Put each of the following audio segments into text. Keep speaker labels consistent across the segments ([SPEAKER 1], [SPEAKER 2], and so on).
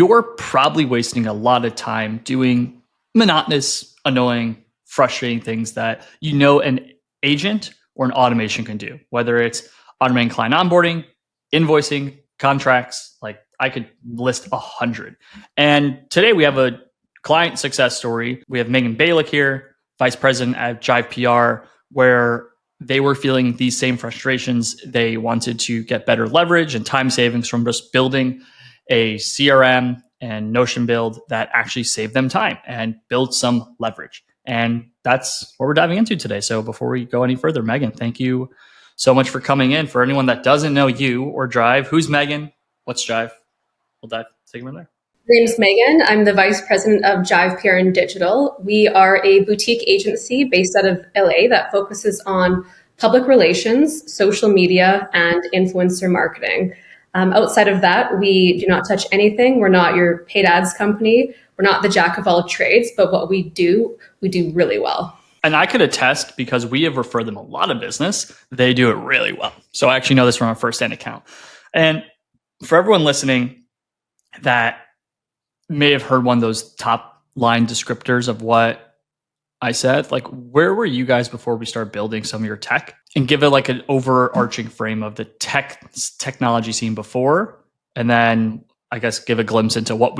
[SPEAKER 1] you're probably wasting a lot of time doing monotonous, annoying, frustrating things that an agent or an automation can do, whether it's automating client onboarding, invoicing, contracts. Like I could list 100. And today we have a client success story. We have Megan Balik here, vice president at Jive PR, where they were feeling these same frustrations. They wanted to get better leverage and time savings from just building a CRM and Notion build that actually saved them time and build some leverage. And that's what we're diving into today. So before we go any further, Megan, thank you so much for coming in. For anyone that doesn't know you or Jive, who's Megan? What's Jive? We'll take it from there.
[SPEAKER 2] My name's Megan. I'm the vice president of Jive PR and Digital. We are a boutique agency based out of LA that focuses on public relations, social media, and influencer marketing. Outside of that, we do not touch anything. We're not your paid ads company. We're not the jack of all trades, but what we do really well.
[SPEAKER 1] And I could attest, because we have referred them a lot of business, they do it really well. So I actually know this from a first-hand account. And for everyone listening that may have heard one of those top line descriptors of what I said, like, where were you guys before we started building some of your tech? And give it like an overarching frame of the technology scene before, and then I guess give a glimpse into what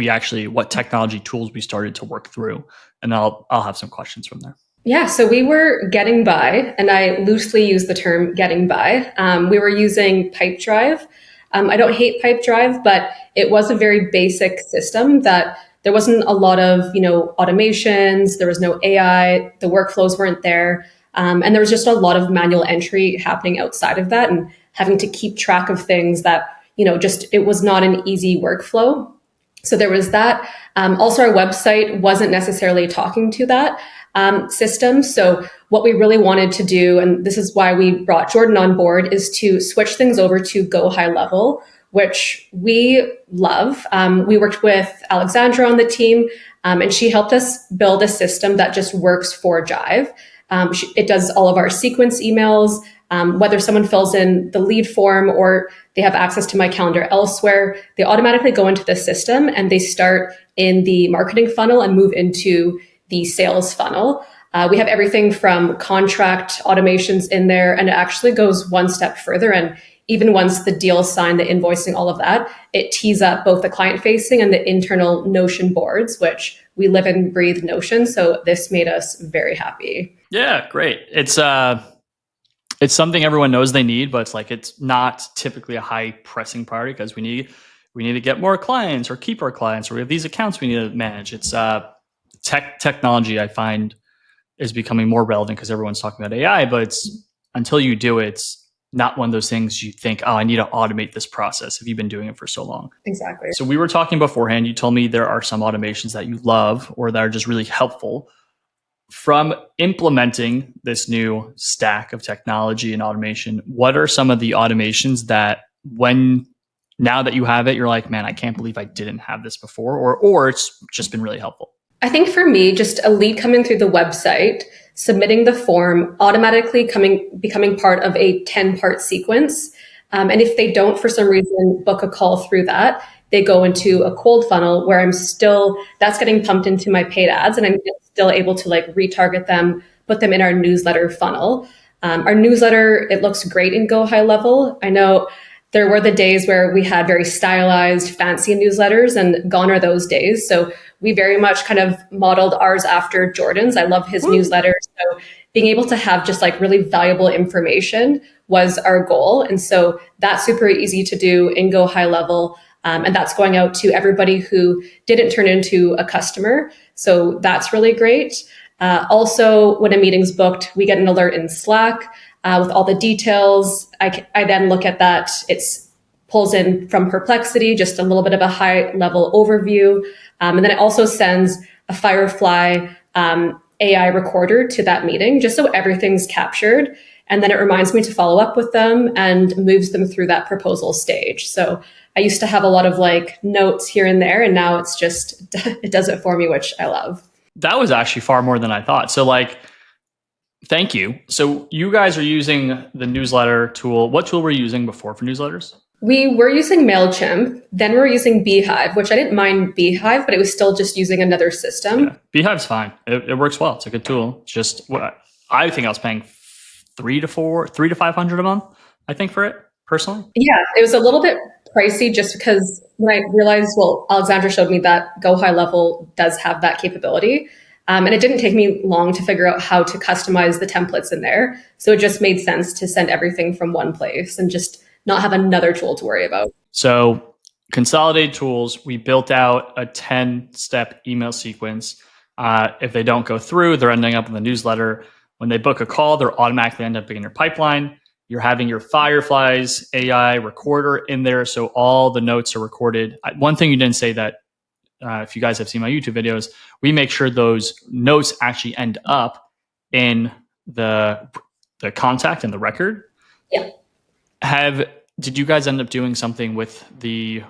[SPEAKER 1] technology tools we started to work through. And I'll have some questions from there.
[SPEAKER 2] Yeah, so we were getting by, and I loosely use the term getting by. We were using Pipedrive. I don't hate Pipedrive, but it was a very basic system that there wasn't a lot of, automations. There was no AI. The workflows weren't there. And there was just a lot of manual entry happening outside of that and having to keep track of things that, it was not an easy workflow. So there was that. Also, our website wasn't necessarily talking to that system. So what we really wanted to do, and this is why we brought Jordan on board, is to switch things over to GoHighLevel, which we love. We worked with Alexandra on the team, and she helped us build a system that just works for Jive. It does all of our sequence emails, whether someone fills in the lead form or they have access to my calendar elsewhere, they automatically go into the system and they start in the marketing funnel and move into the sales funnel. We have everything from contract automations in there, and it actually goes one step further. And even once the deal is signed, the invoicing, all of that, it tees up both the client facing and the internal Notion boards, which we live and breathe Notion. So this made us very happy.
[SPEAKER 1] Yeah, great. It's something everyone knows they need, but it's not typically a high pressing priority because we need to get more clients or keep our clients, or we have these accounts we need to manage. It's technology, I find, is becoming more relevant because everyone's talking about AI, but until you do it, it's not one of those things you think, oh, I need to automate this process if you've been doing it for so long.
[SPEAKER 2] Exactly.
[SPEAKER 1] So we were talking beforehand, you told me there are some automations that you love or that are just really helpful. From implementing this new stack of technology and automation, what are some of the automations that now that you have it, you're like, man, I can't believe I didn't have this before, or it's just been really helpful?
[SPEAKER 2] I think for me, just a lead coming through the website, submitting the form, automatically becoming part of a 10-part sequence. And if they don't, for some reason, book a call through that, they go into a cold funnel where that's getting pumped into my paid ads, and I'm still able to retarget them, put them in our newsletter funnel. Our newsletter, it looks great in GoHighLevel. I know there were the days where we had very stylized, fancy newsletters, and gone are those days. So we very much kind of modeled ours after Jordan's. I love his newsletter. So being able to have just really valuable information was our goal. And so that's super easy to do in GoHighLevel. And that's going out to everybody who didn't turn into a customer. So that's really great. Also, when a meeting's booked, we get an alert in Slack with all the details. I then look at that. It pulls in from Perplexity, just a little bit of a high level overview. And then it also sends a Firefly AI recorder to that meeting, just so everything's captured. And then it reminds me to follow up with them and moves them through that proposal stage. So I used to have a lot of notes here and there, and now it's just, it does it for me, which I love.
[SPEAKER 1] That was actually far more than I thought. So thank you. So you guys are using the newsletter tool. What tool were you using before for newsletters?
[SPEAKER 2] We were using MailChimp, then we were using Beehive, which I didn't mind Beehive, but it was still just using another system.
[SPEAKER 1] Yeah. Beehive's fine. It works well. It's a good tool. Just I think I was paying three to 500 a month, I think, for it personally.
[SPEAKER 2] Yeah, it was a little bit pricey just because when I realized, well, Alexandra showed me that GoHighLevel does have that capability. And it didn't take me long to figure out how to customize the templates in there. So it just made sense to send everything from one place and just not have another tool to worry about.
[SPEAKER 1] So Consolidated tools, we built out a 10-step email sequence. If they don't go through, they're ending up in the newsletter. When they book a call, they're automatically end up in your pipeline. You're having your Fireflies AI recorder in there, so all the notes are recorded. One thing you didn't say that, if you guys have seen my YouTube videos, we make sure those notes actually end up in the contact and the record.
[SPEAKER 2] Yeah.
[SPEAKER 1] Did you guys end up doing something with the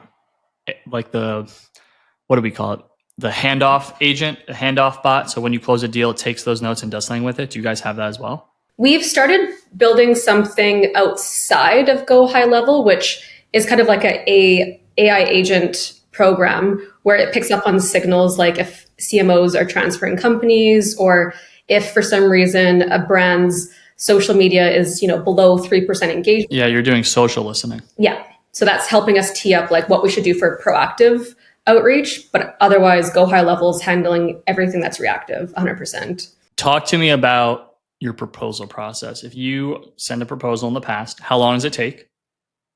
[SPEAKER 1] what do we call it? The handoff agent, the handoff bot. So when you close a deal, it takes those notes and does something with it. Do you guys have that as well?
[SPEAKER 2] We've started building something outside of GoHighLevel, which is kind of like a AI agent program where it picks up on signals like if CMOs are transferring companies, or if for some reason a brand's social media is, below 3% engagement.
[SPEAKER 1] Yeah, you're doing social listening.
[SPEAKER 2] Yeah. So that's helping us tee up like what we should do for proactive outreach, but otherwise GoHighLevel is handling everything that's reactive 100%.
[SPEAKER 1] Talk to me about your proposal process. If you send a proposal in the past, how long does it take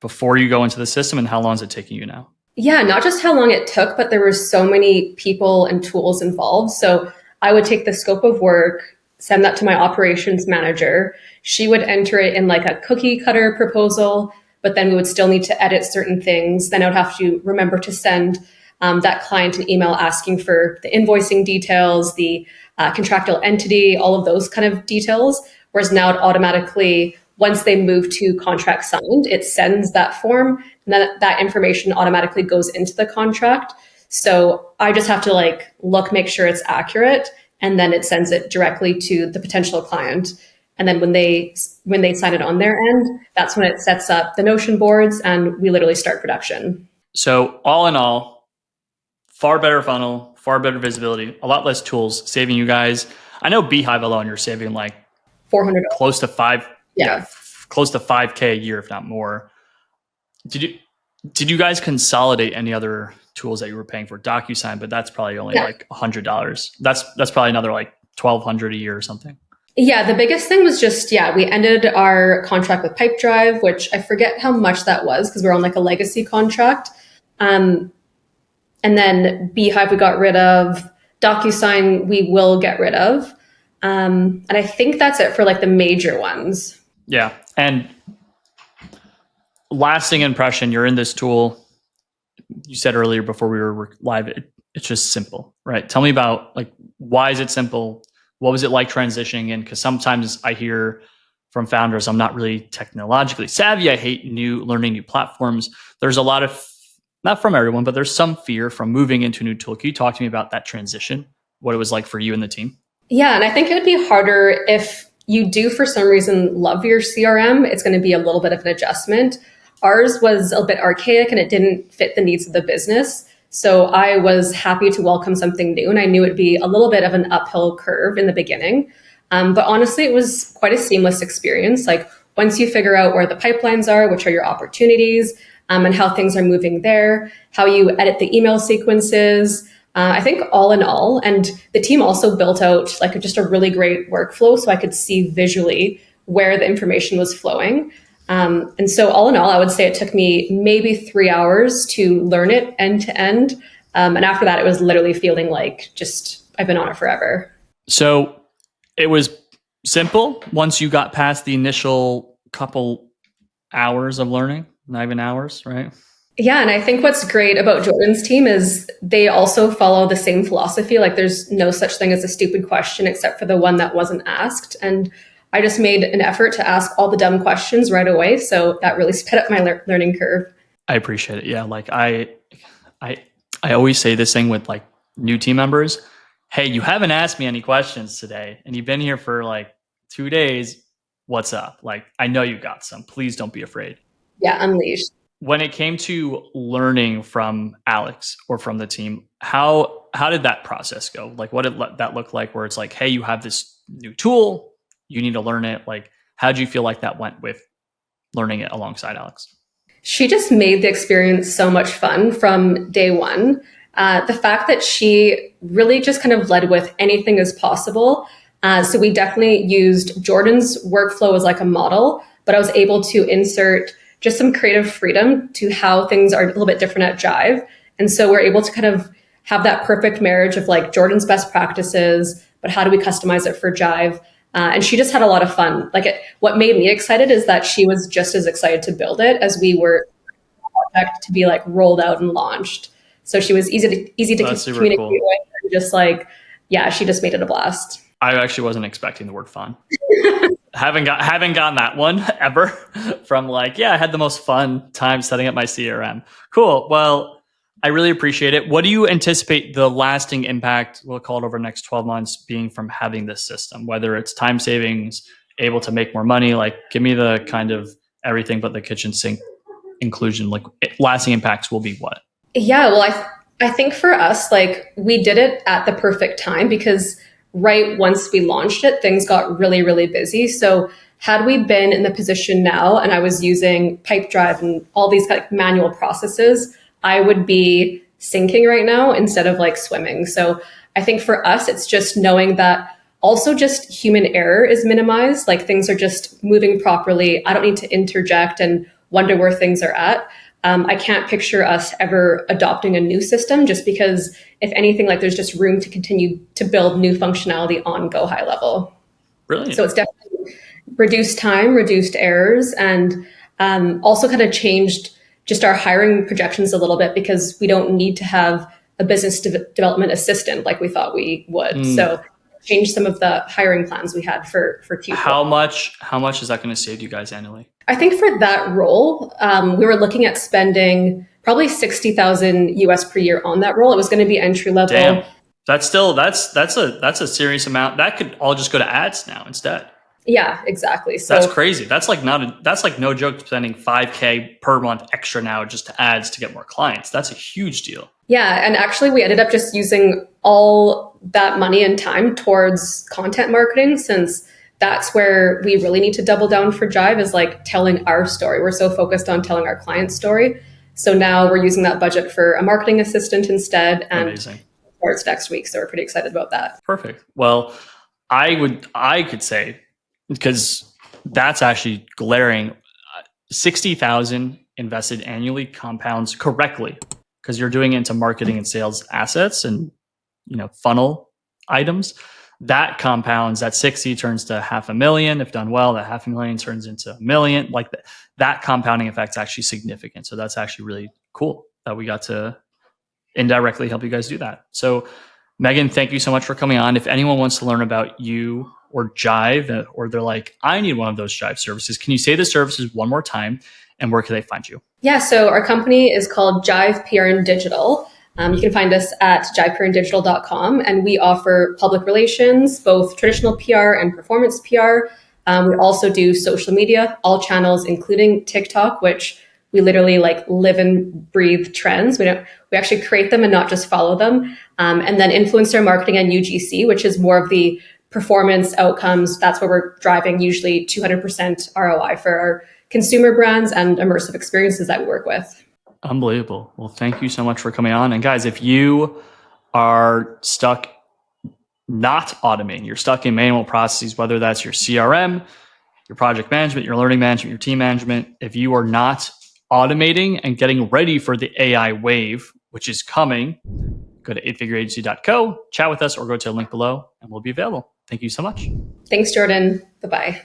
[SPEAKER 1] before you go into the system, and how long is it taking you now?
[SPEAKER 2] Yeah, not just how long it took, but there were so many people and tools involved. So I would take the scope of work, send that to my operations manager. She would enter it in like a cookie cutter proposal, but then we would still need to edit certain things. Then I would have to remember to send that client an email asking for the invoicing details, the contractual entity, all of those kind of details. Whereas now it automatically, once they move to contract signed, it sends that form, and then that information automatically goes into the contract. So I just have to make sure it's accurate, and then it sends it directly to the potential client. And then when they sign it on their end, that's when it sets up the Notion boards and we literally start production.
[SPEAKER 1] So all in all, far better funnel, far better visibility, a lot less tools, saving you guys. I know Beehive alone, you're saving like
[SPEAKER 2] $400.
[SPEAKER 1] close to close to 5K a year, if not more. Did you guys consolidate any other tools that you were paying for? DocuSign, but that's probably only like $100. That's probably another like $1,200 a year or something.
[SPEAKER 2] Yeah, the biggest thing was just, we ended our contract with Pipedrive, which I forget how much that was because we're on like a legacy contract. And then Beehive we got rid of. DocuSign we will get rid of. And I think that's it for like the major ones.
[SPEAKER 1] Yeah. And lasting impression, you're in this tool. You said earlier before we were live, it's just simple, right? Tell me about like, why is it simple? What was it like transitioning in? Because sometimes I hear from founders, I'm not really technologically savvy. I hate learning new platforms. There's a lot of, not from everyone, but there's some fear from moving into a new tool. Can you talk to me about that transition? What it was like for you and the team?
[SPEAKER 2] Yeah, and I think it would be harder if you do, for some reason, love your CRM. It's going to be a little bit of an adjustment. Ours was a bit archaic and it didn't fit the needs of the business. So I was happy to welcome something new, and I knew it'd be a little bit of an uphill curve in the beginning. But honestly, it was quite a seamless experience. Like once you figure out where the pipelines are, which are your opportunities, and how things are moving there, how you edit the email sequences, I think all in all, and the team also built out like just a really great workflow so I could see visually where the information was flowing. And so all in all, I would say it took me maybe 3 hours to learn it end to end. And after that, it was literally feeling like just I've been on it forever.
[SPEAKER 1] So it was simple once you got past the initial couple hours of learning, not even hours, right?
[SPEAKER 2] Yeah, and I think what's great about Jordan's team is they also follow the same philosophy. Like there's no such thing as a stupid question except for the one that wasn't asked. And I just made an effort to ask all the dumb questions right away. So that really sped up my learning curve.
[SPEAKER 1] I appreciate it. Yeah, like I always say this thing with like new team members. Hey, you haven't asked me any questions today and you've been here for like 2 days. What's up? Like, I know you got some. Please don't be afraid.
[SPEAKER 2] Yeah, unleashed.
[SPEAKER 1] When it came to learning from Alex or from the team, how did that process go? Like, what did that look like? Where it's like, hey, you have this new tool, you need to learn it. Like, how did you feel like that went with learning it alongside Alex?
[SPEAKER 2] She just made the experience so much fun from day one. The fact that she really just kind of led with anything is possible. So we definitely used Jordan's workflow as like a model, but I was able to insert just some creative freedom to how things are a little bit different at Jive. And so we're able to kind of have that perfect marriage of like Jordan's best practices, but how do we customize it for Jive? And she just had a lot of fun. What made me excited is that she was just as excited to build it as we were project to be like rolled out and launched. So she was easy to communicate with, and just like, yeah, she just made it a blast.
[SPEAKER 1] I actually wasn't expecting the word fun. haven't gotten that one ever from like, yeah, I had the most fun time setting up my CRM. Cool. Well, I really appreciate it. What do you anticipate the lasting impact, we'll call it over the next 12 months, being from having this system, whether it's time savings, able to make more money? Like, give me the kind of everything but the kitchen sink inclusion. Like, lasting impacts will be what?
[SPEAKER 2] Yeah, well, I think for us, like, we did it at the perfect time because right once we launched it, things got really, really busy. So had we been in the position now and I was using Pipedrive and all these like manual processes, I would be sinking right now instead of like swimming. So I think for us, it's just knowing that also just human error is minimized. Like, things are just moving properly. I don't need to interject and wonder where things are at. I can't picture us ever adopting a new system just because, if anything, like, there's just room to continue to build new functionality on GoHighLevel.
[SPEAKER 1] Brilliant.
[SPEAKER 2] So it's definitely reduced time, reduced errors, and also kind of changed just our hiring projections a little bit because we don't need to have a business development assistant like we thought we would. So change some of the hiring plans we had for Q4.
[SPEAKER 1] How much is that going to save you guys annually?
[SPEAKER 2] I think for that role, we were looking at spending probably 60,000 US per year on that role. It was going to be entry level.
[SPEAKER 1] Damn. That's a serious amount. That could all just go to ads now instead.
[SPEAKER 2] Yeah, exactly. So
[SPEAKER 1] that's crazy. That's like no joke, spending $5,000 per month extra now just to ads to get more clients. That's a huge deal.
[SPEAKER 2] Yeah, and actually we ended up just using all that money and time towards content marketing, since that's where we really need to double down for Jive, is like telling our story. We're so focused on telling our client's story. So now we're using that budget for a marketing assistant instead, and
[SPEAKER 1] amazing.
[SPEAKER 2] Starts next week. So we're pretty excited about that.
[SPEAKER 1] Perfect. Well, I could say, because that's actually glaring, 60,000 invested annually compounds correctly because you're doing it into marketing and sales assets and, funnel items. That compounds. That 60 turns to $500,000. If done well, that $500,000 turns into $1 million. Like that compounding effect is actually significant. So that's actually really cool that we got to indirectly help you guys do that. So Megan, thank you so much for coming on. If anyone wants to learn about you or Jive, or they're like, I need one of those Jive services, can you say the services one more time and where can they find you? Yeah,
[SPEAKER 2] so our company is called Jive PR and Digital. You can find us at jivepranddigital.com, and we offer public relations, both traditional PR and performance PR. We also do social media, all channels, including TikTok, which we literally like live and breathe trends. We actually create them and not just follow them. And then influencer marketing and UGC, which is more of the performance outcomes. That's where we're driving usually 200% ROI for our consumer brands and immersive experiences that we work with.
[SPEAKER 1] Unbelievable. Well, thank you so much for coming on. And guys, if you are stuck not automating, you're stuck in manual processes, whether that's your CRM, your project management, your learning management, your team management, if you are not automating and getting ready for the AI wave, which is coming, go to 8figureagency.co, chat with us, or go to a link below and we'll be available. Thank you so much.
[SPEAKER 2] Thanks, Jordan. Bye-bye.